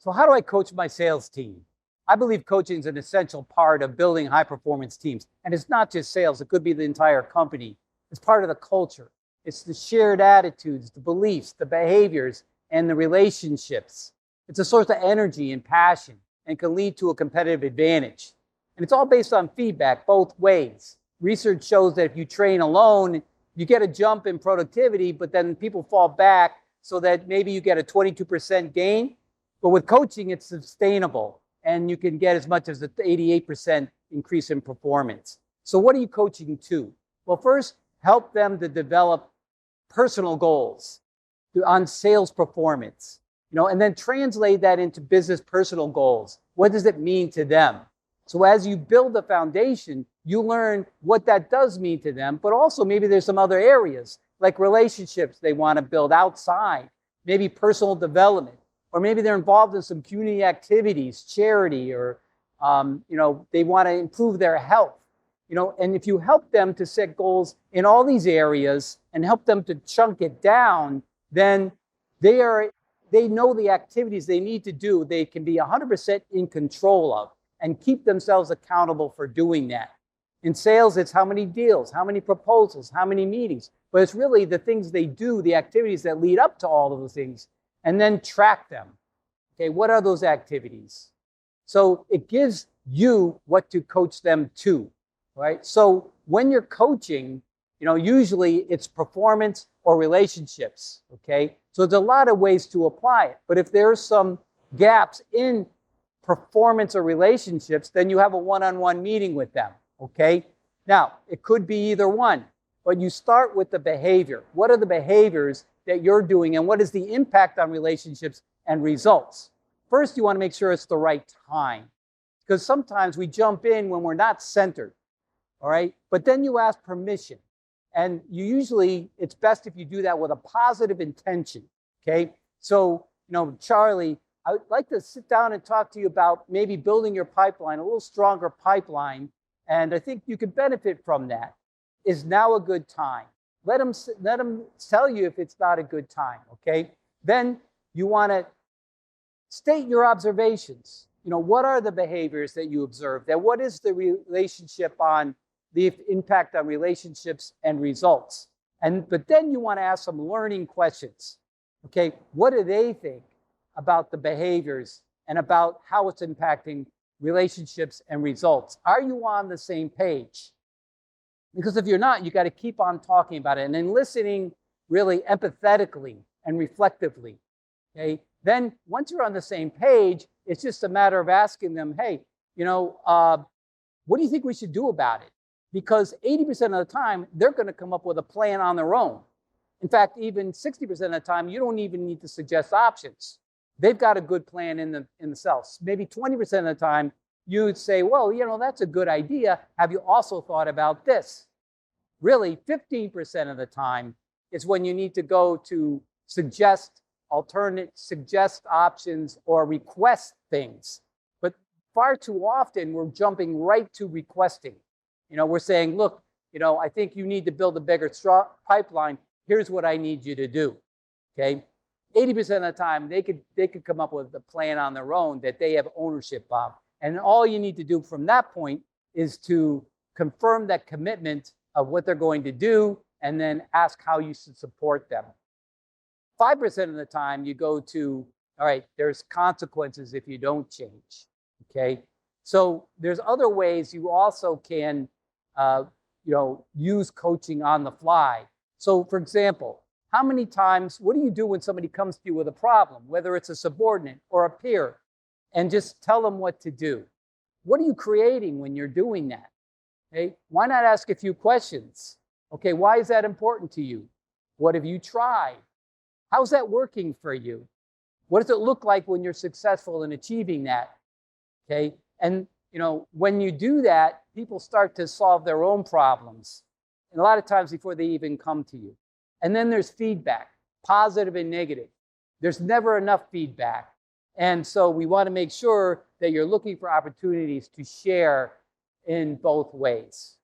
So how do I coach my sales team? I believe coaching is an essential part of building high-performance teams. And it's not just sales. It could be the entire company. It's part of the culture. It's the shared attitudes, the beliefs, the behaviors, and the relationships. It's a source of energy and passion and can lead to a competitive advantage. And it's all based on feedback both ways. Research shows that if you train alone, you get a jump in productivity, but then people fall back so that maybe you get a 22% gain. But with coaching, it's sustainable, and you can get as much as an 88% increase in performance. So what are you coaching to? Well, first, help them to develop personal goals on sales performance, and then translate that into business personal goals. What does it mean to them? So as you build the foundation, you learn what that does mean to them, but also maybe there's some other areas like relationships they want to build outside, maybe personal development, or maybe they're involved in some community activities, charity, or they want to improve their health. And if you help them to set goals in all these areas and help them to chunk it down, then they know the activities they need to do. They can be 100% in control of and keep themselves accountable for doing that. In sales, it's how many deals, how many proposals, how many meetings. But it's really the things they do, the activities that lead up to all of those things, and then track them. Okay, what are those activities? So it gives you what to coach them to, right? So when you're coaching, usually it's performance or relationships, okay? So there's a lot of ways to apply it. But if there's some gaps in performance or relationships, then you have a one-on-one meeting with them, okay? Now, it could be either one, but you start with the behavior. What are the behaviors that you're doing, and what is the impact on relationships and results? First, you want to make sure it's the right time, because sometimes we jump in when we're not centered, all right? But then you ask permission, and it's best if you do that with a positive intention, okay? So, Charlie, I would like to sit down and talk to you about maybe building your pipeline, a little stronger pipeline, and I think you could benefit from that. Is now a good time? Let them tell you if it's not a good time, okay? Then you want to state your observations. What are the behaviors that you observed? And what is the relationship on the impact on relationships and results? But then you want to ask some learning questions, okay? What do they think about the behaviors and about how it's impacting relationships and results? Are you on the same page? Because if you're not, you got to keep on talking about it and then listening really empathetically and reflectively, okay? Then once you're on the same page, it's just a matter of asking them, hey, what do you think we should do about it? Because 80% of the time, they're going to come up with a plan on their own. In fact, even 60% of the time, you don't even need to suggest options. They've got a good plan in the cells. Maybe 20% of the time, you would say, well, that's a good idea. Have you also thought about this? Really, 15% of the time is when you need to go to suggest options or request things. But far too often, we're jumping right to requesting. We're saying, look, I think you need to build a bigger pipeline. Here's what I need you to do, okay? 80% of the time, they could come up with a plan on their own that they have ownership of. And all you need to do from that point is to confirm that commitment of what they're going to do and then ask how you should support them. 5% of the time, you go to, all right, there's consequences if you don't change, okay? So there's other ways you also can, use coaching on the fly. So for example, how many times, what do you do when somebody comes to you with a problem, whether it's a subordinate or a peer, and just tell them what to do? What are you creating when you're doing that? Okay? Why not ask a few questions? Okay, why is that important to you? What have you tried? How's that working for you? What does it look like when you're successful in achieving that? Okay, and when you do that, people start to solve their own problems, and a lot of times before they even come to you. And then there's feedback, positive and negative. There's never enough feedback. And so we want to make sure that you're looking for opportunities to share in both ways.